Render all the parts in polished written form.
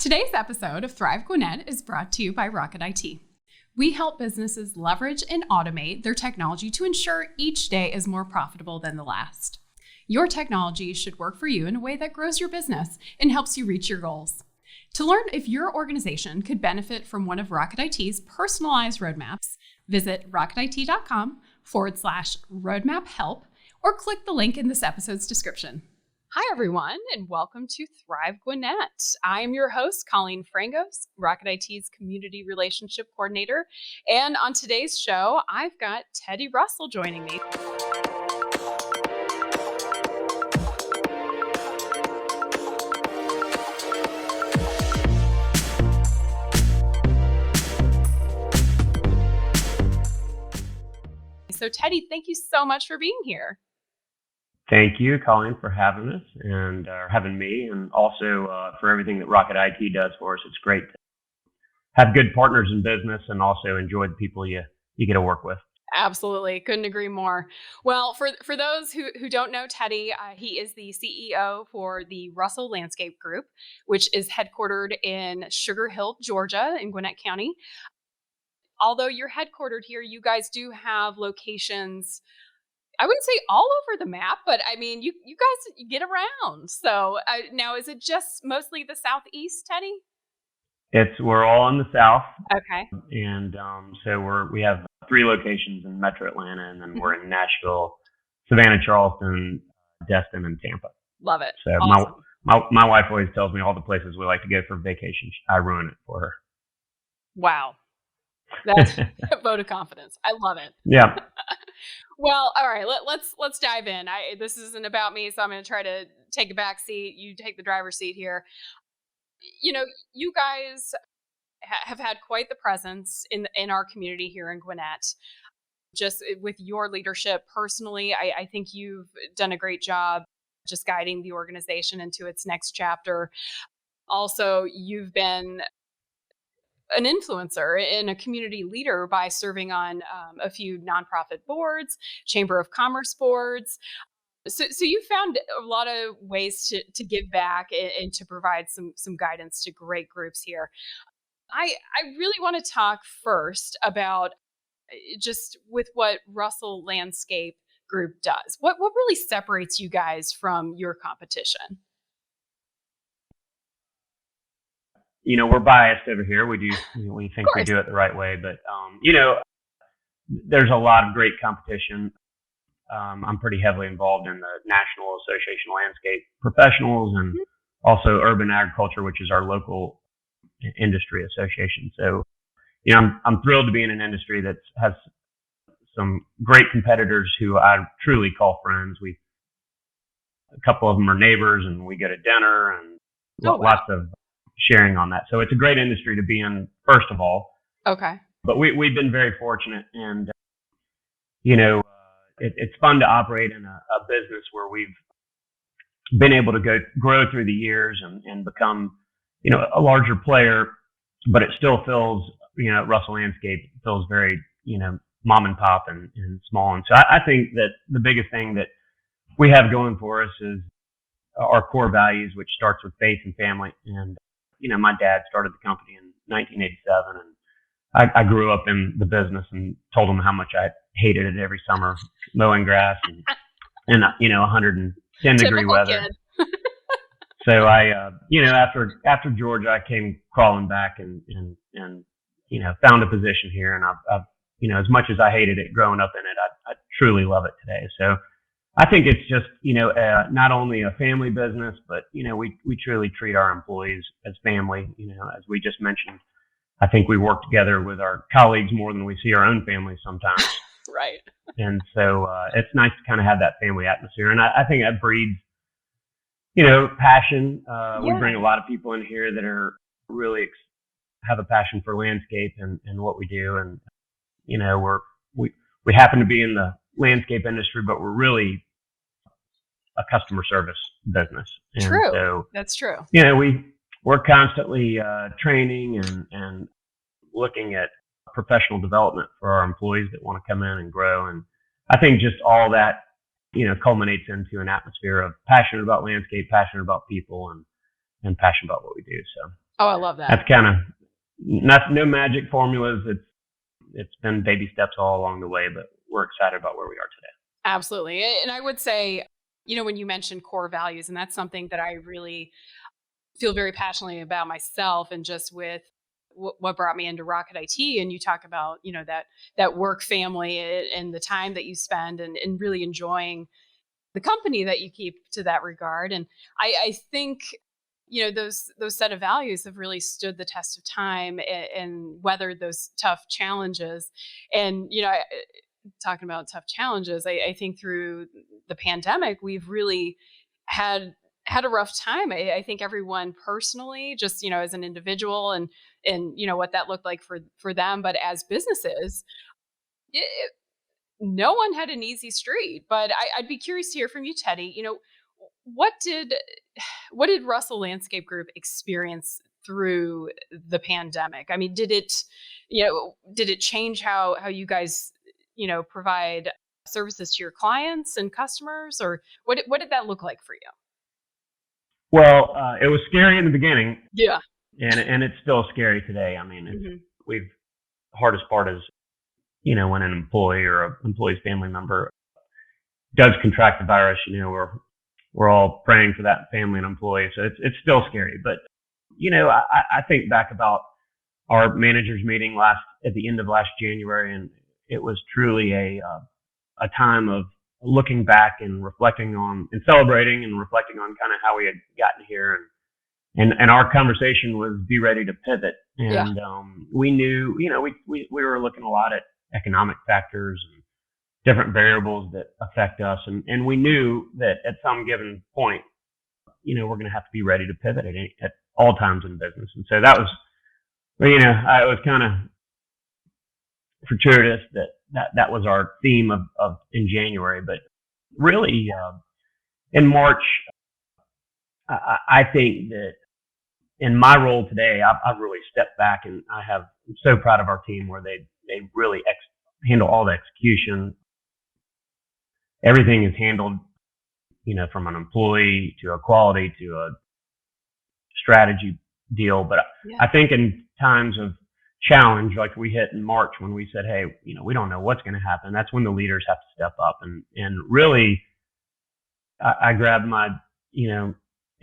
Today's episode of Thrive Gwinnett is brought to you by Rocket IT. We help businesses leverage and automate their technology to ensure each day is more profitable than the last. Your technology should work for you in a way that grows your business and helps you reach your goals. To learn if your organization could benefit from one of Rocket IT's personalized roadmaps, visit rocketit.com/roadmap help or click the link in this episode's description. Hi, everyone, and welcome to Thrive Gwinnett. I am your host, Colleen Frangos, Rocket IT's Community Relationship Coordinator. And on today's show, I've got Teddy Russell joining me. So, Teddy, thank you so much for being here. Thank you, Colleen, for having us and having me, and also for everything that Rocket IT does for us. It's great to have good partners in business and also enjoy the people you get to work with. Absolutely. Couldn't agree more. Well, for those who don't know Teddy, he is the CEO for the Russell Landscape Group, which is headquartered in Sugar Hill, Georgia, in Gwinnett County. Although you're headquartered here, you guys do have locations, I wouldn't say all over the map, but I mean, you guys get around. So now, is it just mostly the Southeast, Teddy? We're all in the South. Okay. And so we have 3 locations in Metro Atlanta, and then we're in Nashville, Savannah, Charleston, Destin, and Tampa. Love it. So awesome. my wife always tells me all the places we like to go for vacation. I ruin it for her. Wow. That's a vote of confidence. I love it. Yeah. Well, all right. Let's dive in. This isn't about me, so I'm going to try to take a back seat. You take the driver's seat here. You know, you guys have had quite the presence in our community here in Gwinnett. Just with your leadership personally, I think you've done a great job just guiding the organization into its next chapter. Also, you've been an influencer and a community leader by serving on a few nonprofit boards, Chamber of Commerce boards. So you found a lot of ways to give back and to provide some guidance to great groups here. I really want to talk first about just with what Russell Landscape Group does. What really separates you guys from your competition? You know, we're biased over here. We think we do it the right way, but there's a lot of great competition. I'm pretty heavily involved in the National Association of Landscape Professionals and also Urban Agriculture, which is our local industry association. So, I'm thrilled to be in an industry that has some great competitors who I truly call friends. A couple of them are neighbors, and we go to dinner and lots of sharing on that. So it's a great industry to be in, first of all. Okay. But we've been very fortunate, and it's fun to operate in a business where we've been able to grow through the years and become a larger player, but it still feels Russell Landscape feels very mom and pop and small. And so I think that the biggest thing that we have going for us is our core values, which starts with faith and family. And my dad started the company in 1987, and I grew up in the business and told him how much I hated it every summer, mowing grass and 110 degree weather. So after Georgia, I came crawling back and found a position here, and I've as much as I hated it growing up in it, I truly love it today. So I think it's just, not only a family business, but, we truly treat our employees as family. As we just mentioned, I think we work together with our colleagues more than we see our own families sometimes. Right. And so it's nice to kind of have that family atmosphere. And I think that breeds, passion. We bring a lot of people in here that are really have a passion for landscape and what we do. And, we happen to be in the landscape industry, but we're really a customer service business. And true. So, that's true. We're constantly training and looking at professional development for our employees that want to come in and grow. And I think just all that, culminates into an atmosphere of passionate about landscape, passionate about people, and passionate about what we do. So Oh, I love that. That's kind of no magic formulas. It's been baby steps all along the way, but we're excited about where we are today. Absolutely. And I would say, when you mentioned core values, and that's something that I really feel very passionately about myself, and just with what brought me into Rocket IT. And you talk about, that work family and the time that you spend, and really enjoying the company that you keep to that regard. And I think, those set of values have really stood the test of time, and weathered those tough challenges. And, talking about tough challenges, I think through the pandemic, we've really had had a rough time. I think everyone personally, just, as an individual, and what that looked like for them, but as businesses, it, no one had an easy street. But I'd be curious to hear from you, Teddy. What did what did Russell Landscape Group experience through the pandemic? I mean, did it change how you guys, provide services to your clients and customers, or what did that look like for you? Well, it was scary in the beginning, Yeah. and it's still scary today. I mean, Hmm. we've hardest part is when an employee or an employee's family member does contract the virus. We're all praying for that family and employee, so it's still scary. But I think back about our managers meeting at the end of last January, and it was truly a time of looking back and reflecting on and celebrating and reflecting on kind of how we had gotten here. And our conversation was be ready to pivot. Yeah. And we knew, we were looking a lot at economic factors and different variables that affect us. And we knew that at some given point, we're going to have to be ready to pivot at all times in business. And so that was, it was kind of fortuitous that was our theme of in January. But really, in March, I think that in my role today, I've really stepped back, and I'm so proud of our team where they really handle all the execution. Everything is handled, from an employee to a quality to a strategy deal. But Yeah. I think in times of challenge, like we hit in March when we said, hey, we don't know what's going to happen. That's when the leaders have to step up. And really, I grabbed my,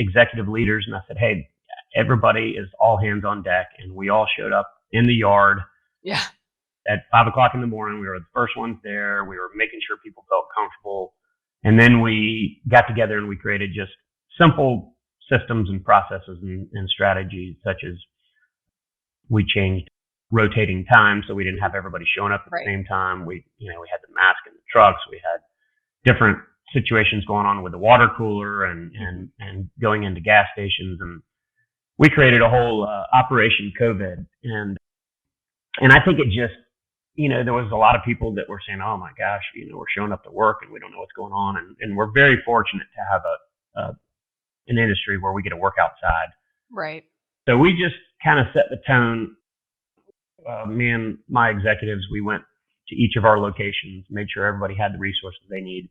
executive leaders, and I said, hey, everybody is all hands on deck. And we all showed up in the yard Yeah. at 5 o'clock in the morning. We were the first ones there. We were making sure people felt comfortable. And then we got together and we created just simple systems and processes and strategies, such as we changed rotating time so we didn't have everybody showing up at the same time. We had the mask in the trucks. We had different situations going on with the water cooler and going into gas stations. And we created a whole Operation COVID. And I think it just, there was a lot of people that were saying, oh my gosh, we're showing up to work and we don't know what's going on. And we're very fortunate to have an industry where we get to work outside. Right. So we just kind of set the tone. Me and my executives, we went to each of our locations, made sure everybody had the resources they need.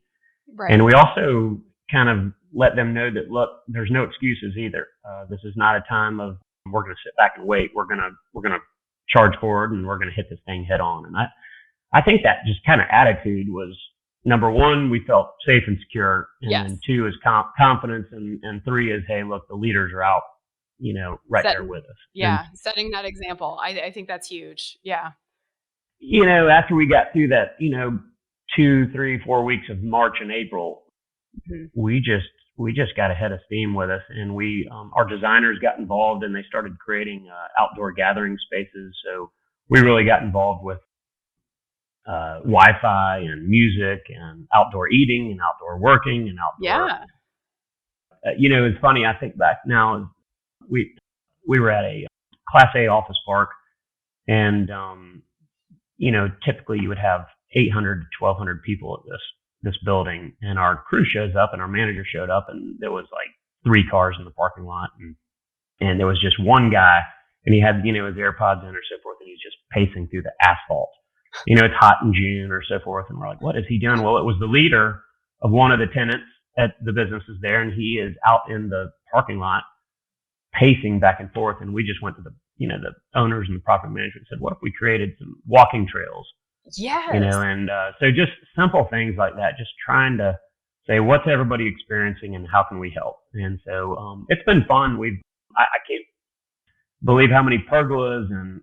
Right. And we also kind of let them know that, look, there's no excuses either. This is not a time of we're going to sit back and wait. We're going to charge forward and we're going to hit this thing head on. And I think that just kind of attitude was, number one, we felt safe and secure. And Yes. then two is confidence. And three is, hey, look, the leaders are out, right there with us. Yeah. And setting that example. I think that's huge. Yeah. After we got through that, 2, 3, 4 weeks of March and April, mm-hmm. we just got ahead of steam with us, and our designers got involved, and they started creating outdoor gathering spaces. So we really got involved with Wi-Fi and music and outdoor eating and outdoor working and outdoor. Yeah. It's funny. I think back now, we were at a Class A office park, and typically you would have 800 to 1,200 people at this building, and our crew shows up and our manager showed up, and there was like 3 cars in the parking lot, and there was just one guy, and he had his AirPods in or so forth, and he's just pacing through the asphalt. It's hot in June or so forth, and we're like, what is he doing? Well, it was the leader of one of the tenants at the businesses there, and he is out in the parking lot pacing back and forth. And we just went to the owners and the property management and said, what if we created some walking trails? Yes. And so just simple things like that, just trying to say, what's everybody experiencing and how can we help? And so it's been fun. I can't believe how many pergolas and,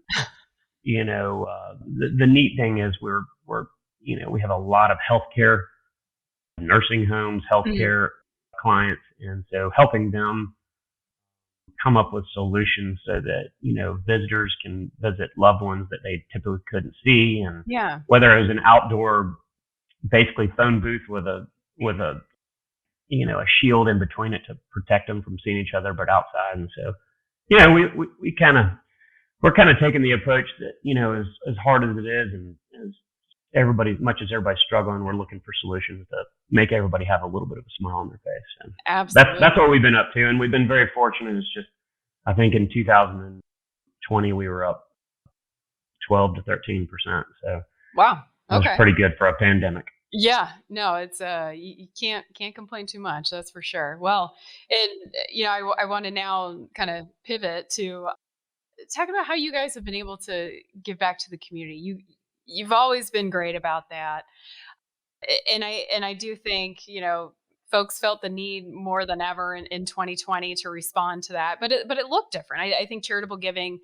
the neat thing is we're, we have a lot of healthcare, nursing homes, healthcare clients. And so helping them come up with solutions so that, visitors can visit loved ones that they typically couldn't see. And whether it was an outdoor, basically phone booth with a, a shield in between it to protect them from seeing each other, but outside. And so, we're kind of taking the approach that, as hard as it is and as much as everybody's struggling, we're looking for solutions to make everybody have a little bit of a smile on their face. And absolutely. That's what we've been up to. And we've been very fortunate. It's just, I think in 2020, we were up 12 to 13%. So wow. Okay. It was pretty good for a pandemic. Yeah, no, it's you can't complain too much. That's for sure. Well, and I want to now kind of pivot to talk about how you guys have been able to give back to the community. You've always been great about that, and I do think folks felt the need more than ever in 2020 to respond to that. But it looked different. I think charitable giving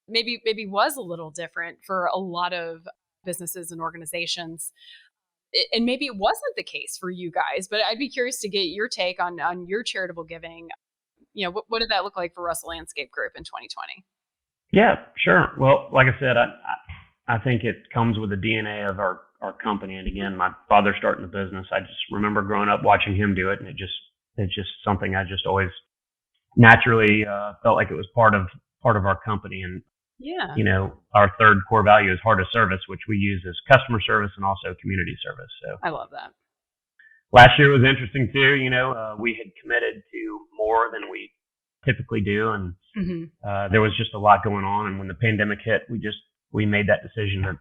maybe was a little different for a lot of businesses and organizations. And maybe it wasn't the case for you guys, but I'd be curious to get your take on your charitable giving. What did that look like for Russell Landscape Group in 2020? Yeah, sure. Well, like I said, I think it comes with the DNA of our company. And again, my father starting the business, I just remember growing up watching him do it, and it's just something I just always naturally felt like it was part of our company. And our third core value is heart of service, which we use as customer service and also community service. So I love that. Last year was interesting too. We had committed to more than we typically do, and there was just a lot going on. And when the pandemic hit, we made that decision to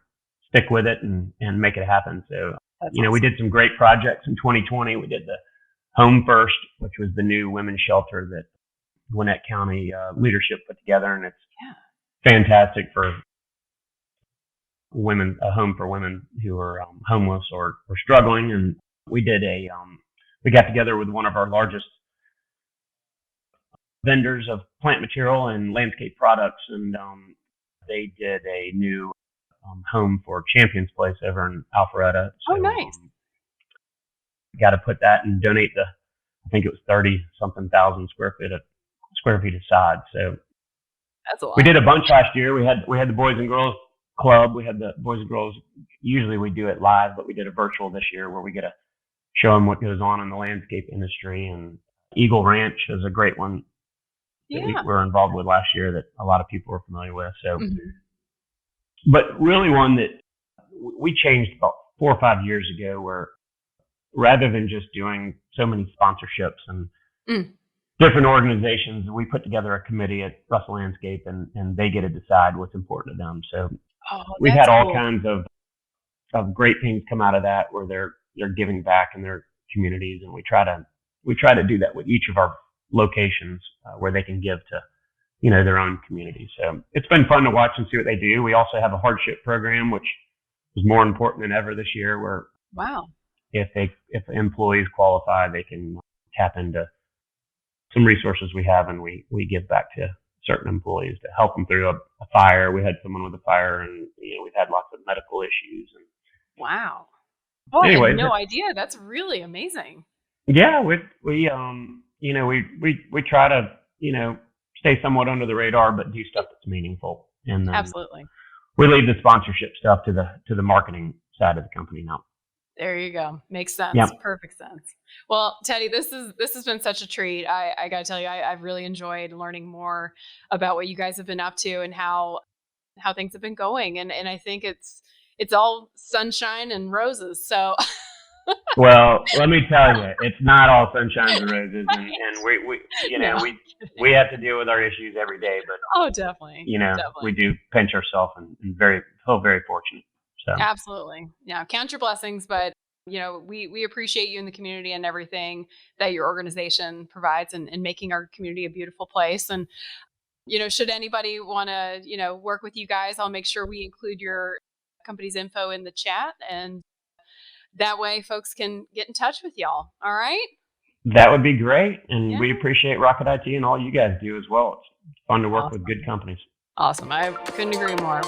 stick with it and make it happen. So awesome. We did some great projects in 2020. We did the Home First, which was the new women's shelter that Gwinnett County leadership put together, and it's fantastic for women, a home for women who are homeless or struggling. And we did we got together with one of our largest vendors of plant material and landscape products, and they did a new home for Champions Place over in Alpharetta. So, nice. Got to put that and donate I think it was 30-something thousand square feet aside. So that's a lot. We did a bunch last year. We had the Boys and Girls Club. We had the Boys and Girls. Usually we do it live, but we did a virtual this year where we get to show them what goes on in the landscape industry. And Eagle Ranch is a great one that we were involved with last year that a lot of people are familiar with. So, but really one that we changed about 4 or 5 years ago, where rather than just doing so many sponsorships and different organizations, we put together a committee at Russell Landscape, and they get to decide what's important to them. So we've had all kinds of great things come out of that, where they're giving back in their communities, and we try to do that with each of our locations where they can give to their own community. So it's been fun to watch and see what they do. We also have a hardship program, which is more important than ever this year, where if employees qualify, they can tap into some resources we have, and we give back to certain employees to help them through a fire. We had someone with a fire, and we've had lots of medical issues. And wow. Oh, anyways, I had no idea. That's really amazing. Yeah, we try to stay somewhat under the radar, but do stuff that's meaningful. And then absolutely, we leave the sponsorship stuff to the marketing side of the company now. There you go. Makes sense. Yep. Perfect sense. Well, Teddy, this has been such a treat. I got to tell you, I've really enjoyed learning more about what you guys have been up to and how things have been going. And I think it's all sunshine and roses. So. Well, let me tell you, it's not all sunshine and roses, and we have to deal with our issues every day. But definitely. We do pinch ourselves and feel very fortunate. So absolutely, yeah. Count your blessings, but We appreciate you in the community and everything that your organization provides and making our community a beautiful place. And, should anybody want to, work with you guys, I'll make sure we include your company's info in the chat. And that way folks can get in touch with y'all. All right. That would be great. And Yeah. we appreciate Rocket IT and all you guys do as well. It's fun to work with good companies. Awesome. I couldn't agree more.